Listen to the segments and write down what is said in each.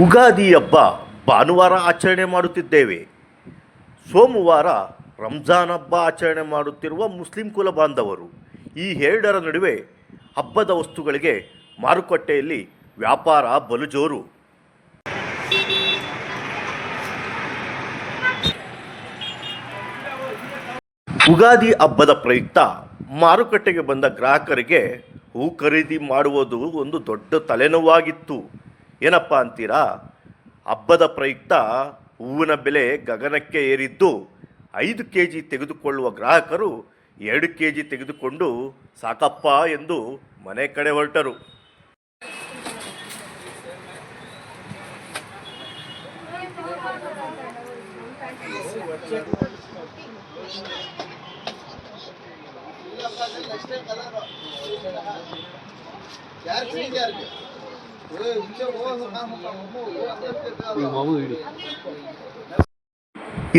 ಉಗಾದಿ ಹಬ್ಬ ಭಾನುವಾರ ಆಚರಣೆ ಮಾಡುತ್ತಿದ್ದೇವೆ. ಸೋಮವಾರ ರಂಜಾನ್ ಹಬ್ಬ ಆಚರಣೆ ಮಾಡುತ್ತಿರುವ ಮುಸ್ಲಿಂ ಕುಲ ಬಾಂಧವರು ಈ ಎರಡರ ನಡುವೆ ಹಬ್ಬದ ವಸ್ತುಗಳಿಗೆ ಮಾರುಕಟ್ಟೆಯಲ್ಲಿ ವ್ಯಾಪಾರ ಬಲು ಜೋರು. ಉಗಾದಿ ಹಬ್ಬದ ಪ್ರಯುಕ್ತ ಮಾರುಕಟ್ಟೆಗೆ ಬಂದ ಗ್ರಾಹಕರಿಗೆ ಹೂ ಖರೀದಿ ಮಾಡುವುದು ಒಂದು ದೊಡ್ಡ ತಲೆನೋವಾಗಿತ್ತು. ಏನಪ್ಪ ಅಂತೀರಾ? ಹಬ್ಬದ ಪ್ರಯುಕ್ತ ಹೂವಿನ ಬೆಲೆ ಗಗನಕ್ಕೆ ಏರಿದ್ದು 5 kg ತೆಗೆದುಕೊಳ್ಳುವ ಗ್ರಾಹಕರು 2 kg ತೆಗೆದುಕೊಂಡು ಸಾಕಪ್ಪ ಎಂದು ಮನೆ ಕಡೆ ಹೊರಟರು.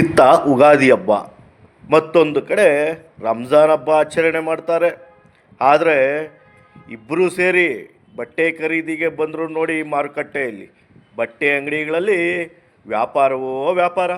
ಇತ್ತ ಉಗಾದಿ ಹಬ್ಬ, ಮತ್ತೊಂದು ಕಡೆ ರಂಜಾನ್ ಹಬ್ಬ ಆಚರಣೆ ಮಾಡ್ತಾರೆ. ಆದರೆ ಇಬ್ಬರೂ ಸೇರಿ ಬಟ್ಟೆ ಖರೀದಿಗೆ ಬಂದರು ನೋಡಿ. ಮಾರುಕಟ್ಟೆಯಲ್ಲಿ ಬಟ್ಟೆ ಅಂಗಡಿಗಳಲ್ಲಿ ವ್ಯಾಪಾರವೋ ವ್ಯಾಪಾರ.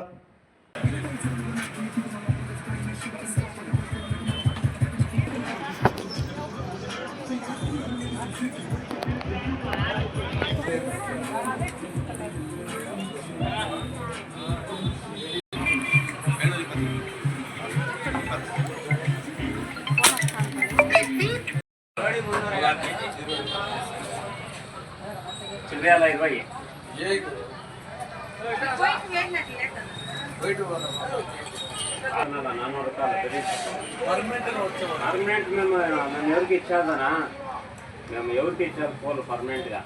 పర్మనెంట్ మేము ఎవరికి ఇచ్చేదనా మేము ఎవరికి ఇచ్చారు పోలు పర్మనెంట్గా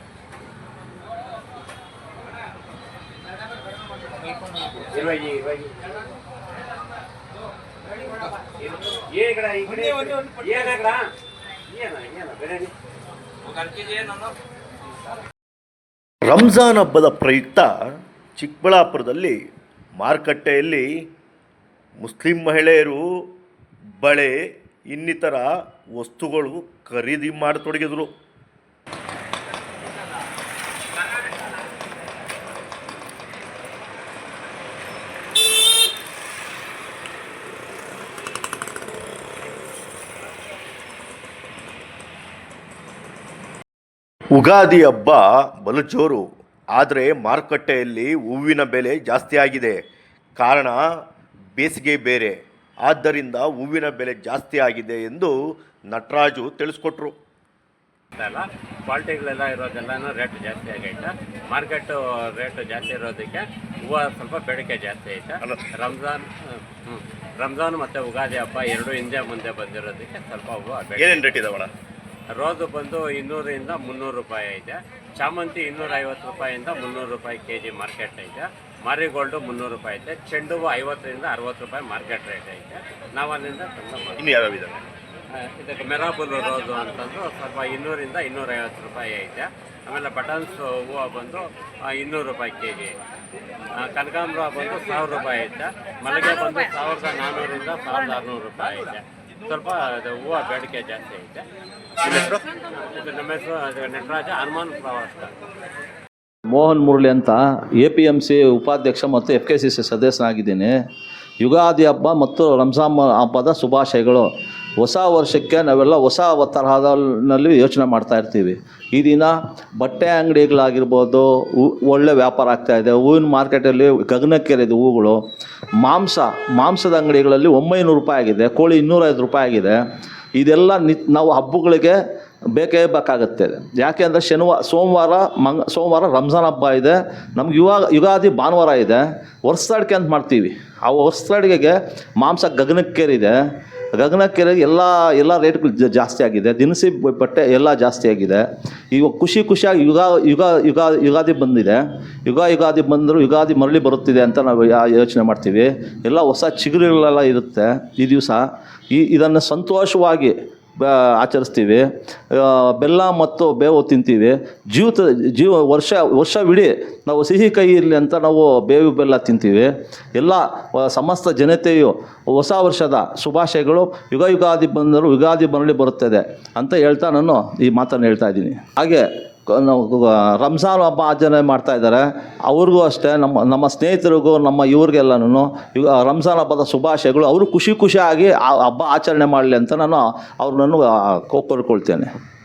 ఇరవై ఇక్కడ ఇక్కడ బిర్యానీ ರಂಜಾನ್ ಹಬ್ಬದ ಪ್ರಯುಕ್ತ ಚಿಕ್ಕಬಳ್ಳಾಪುರದಲ್ಲಿ ಮಾರುಕಟ್ಟೆಯಲ್ಲಿ ಮುಸ್ಲಿಂ ಮಹಿಳೆಯರು ಬಳೆ ಇನ್ನಿತರ ವಸ್ತುಗಳು ಖರೀದಿ ಮಾಡತೊಡಗಿದರು. ಉಗಾದಿ ಹಬ್ಬ ಬಲು ಜೋರು. ಆದರೆ ಮಾರುಕಟ್ಟೆಯಲ್ಲಿ ಹೂವಿನ ಬೆಲೆ ಜಾಸ್ತಿ ಆಗಿದೆ. ಕಾರಣ ಬೇಸಿಗೆ ಬೇರೆ, ಆದ್ದರಿಂದ ಹೂವಿನ ಬೆಲೆ ಜಾಸ್ತಿ ಆಗಿದೆ ಎಂದು ನಟರಾಜು ತಿಳಿಸ್ಕೊಟ್ರು. ಕ್ವಾಲಿಟಿಗಳೆಲ್ಲ ಇರೋದೆಲ್ಲನೂ ರೇಟ್ ಜಾಸ್ತಿ ಆಗೈತೆ. ಮಾರ್ಕೆಟು ರೇಟ್ ಜಾಸ್ತಿ ಇರೋದಕ್ಕೆ ಹೂವು ಸ್ವಲ್ಪ ಬೇಡಿಕೆ ಜಾಸ್ತಿ ಐತೆ. ರಂಜಾನ್ ಮತ್ತು ಉಗಾದಿ ಹಬ್ಬ ಎರಡು ಹಿಂದೆ ಮುಂದೆ ಬಂದಿರೋದಕ್ಕೆ ಸ್ವಲ್ಪ ಹೂವು ಏನೇನು ರೇಟ್ ಇದಾವಣ? ರೋಸು ಬಂದು 200 ಇಂದ 300 ರೂಪಾಯಿ ಐತೆ. ಚಾಮಂತಿ 250 ರೂಪಾಯಿಂದ 300 ರೂಪಾಯಿ kg ಮಾರ್ಕೆಟ್ ಐತೆ. ಮಾರಿಗೋಲ್ಡು 300 ರೂಪಾಯಿ ಐತೆ. ಚೆಂಡು ಹೂವು 50 ರಿಂದ 60 ರೂಪಾಯಿ ಮಾರ್ಕೆಟ್ ರೇಟ್ ಐತೆ. ನಾವು ಅಲ್ಲಿಂದ ಇನ್ನು ಯಾವ್ಯಾವ ಇದಾವೆ? ಇದಕ್ಕೆ ಮೆರಾಬುಲ್ ರೋಸು ಅಂತಂದು ಸ್ವಲ್ಪ 200 ರಿಂದ 250 ರೂಪಾಯಿ ಐತೆ. ಆಮೇಲೆ ಬಟನ್ಸ್ ಹೂವು ಬಂದು 200 ರೂಪಾಯಿ kg. ಕನಕಾಂಬರ ಬಂದು 1000 ರೂಪಾಯಿ ಐತೆ. ಮಲ್ಲಿಗೆ ಬಂದು 1400 ರಿಂದ 1600 ರೂಪಾಯಿ ಐತೆ. ಸ್ವಲ್ಪ ಅದು ಹೂವು ಬೇಡಿಕೆ ಜಾಸ್ತಿ ಐತೆ. ಇದು ನಮ್ಮ ಹೆಸರು ನಟರಾಜ, ಹನುಮಾನ್ ಫ್ಲವರ್ಸ್. ಮೋಹನ್ ಮುರಳಿ ಅಂತ APMC ಉಪಾಧ್ಯಕ್ಷ ಮತ್ತು FKCC ಸದಸ್ಯನಾಗಿದ್ದೀನಿ. ಯುಗಾದಿ ಹಬ್ಬ ಮತ್ತು ರಂಜಾನ್ ಹಬ್ಬದ ಶುಭಾಶಯಗಳು. ಹೊಸ ವರ್ಷಕ್ಕೆ ನಾವೆಲ್ಲ ಹೊಸ ತರಹದಲ್ಲಿ ಯೋಚನೆ ಮಾಡ್ತಾ ಇರ್ತೀವಿ. ಈ ದಿನ ಬಟ್ಟೆ ಅಂಗಡಿಗಳಾಗಿರ್ಬೋದು ಒಳ್ಳೆ ವ್ಯಾಪಾರ ಆಗ್ತಾಯಿದೆ. ಹೂವಿನ ಮಾರ್ಕೆಟಲ್ಲಿ ಗಗನಕ್ಕೇರಿದೆ ಹೂವುಗಳು. ಮಾಂಸದ ಅಂಗಡಿಗಳಲ್ಲಿ 900 ರೂಪಾಯಿ ಆಗಿದೆ. ಕೋಳಿ 205 ರೂಪಾಯಿ ಆಗಿದೆ. ಇದೆಲ್ಲ ನಾವು ಹಬ್ಬಗಳಿಗೆ ಬೇಕೇ ಬೇಕಾಗುತ್ತೆ. ಯಾಕೆ ಅಂದರೆ ಸೋಮವಾರ ರಂಜಾನ್ ಹಬ್ಬ ಇದೆ. ನಮ್ಗೆ ಯುಗಾದಿ ಭಾನುವಾರ ಇದೆ. ವರ್ಷದಡಿಕೆ ಅಂತ ಮಾಡ್ತೀವಿ. ಆ ವರ್ಷದಡಿಗೆಗೆ ಮಾಂಸ ಗಗನಕ್ಕೇರಿದೆ. ಎಲ್ಲ ರೇಟ್ಗಳು ಜಾಸ್ತಿ ಆಗಿದೆ. ದಿನಸಿ ಬಟ್ಟೆ ಎಲ್ಲ ಜಾಸ್ತಿ ಆಗಿದೆ. ಈಗ ಖುಷಿಯಾಗಿ ಯುಗಾದಿ ಬಂದಿದೆ. ಯುಗಾದಿ ಬಂದರೂ ಯುಗಾದಿ ಮರಳಿ ಬರುತ್ತಿದೆ ಅಂತ ನಾವು ಯೋಚನೆ ಮಾಡ್ತೀವಿ. ಎಲ್ಲ ಹೊಸ ಚಿಗುರುಗಳೆಲ್ಲ ಇರುತ್ತೆ ಈ ದಿವಸ. ಇದನ್ನು ಸಂತೋಷವಾಗಿ ಆಚರಿಸ್ತೀವಿ. ಬೆಲ್ಲ ಮತ್ತು ಬೇವು ತಿಂತೀವಿ. ವರ್ಷವಿಡೀ ನಾವು ಸಿಹಿ ಕೈ ಇರಲಿ ಅಂತ ನಾವು ಬೇವು ಬೆಲ್ಲ ತಿಂತೀವಿ. ಎಲ್ಲ ಸಮಸ್ತ ಜನತೆಯು ಹೊಸ ವರ್ಷದ ಶುಭಾಶಯಗಳು. ಯುಗಾದಿ ಬಂದರೂ ಯುಗಾದಿ ಮರಳಿ ಬರುತ್ತದೆ ಅಂತ ಹೇಳ್ತಾ ನಾನು ಈ ಮಾತನ್ನು ಹೇಳ್ತಾ ಇದ್ದೀನಿ. ಹಾಗೆ ರಂಜಾನ್ ಹಬ್ಬ ಆಚರಣೆ ಮಾಡ್ತಾ ಇದ್ದಾರೆ. ಅವ್ರಿಗೂ ಅಷ್ಟೇ, ನಮ್ಮ ಸ್ನೇಹಿತರಿಗೂ ಇವ್ರಿಗೆಲ್ಲನೂ ರಂಜಾನ್ ಹಬ್ಬದ ಶುಭಾಶಯಗಳು. ಅವರು ಖುಷಿಯಾಗಿ ಆ ಹಬ್ಬ ಆಚರಣೆ ಮಾಡಲಿ ಅಂತ ನಾನು ಅವ್ರನ್ನೂ ಕೋರ್ಕೊಳ್ತೇನೆ.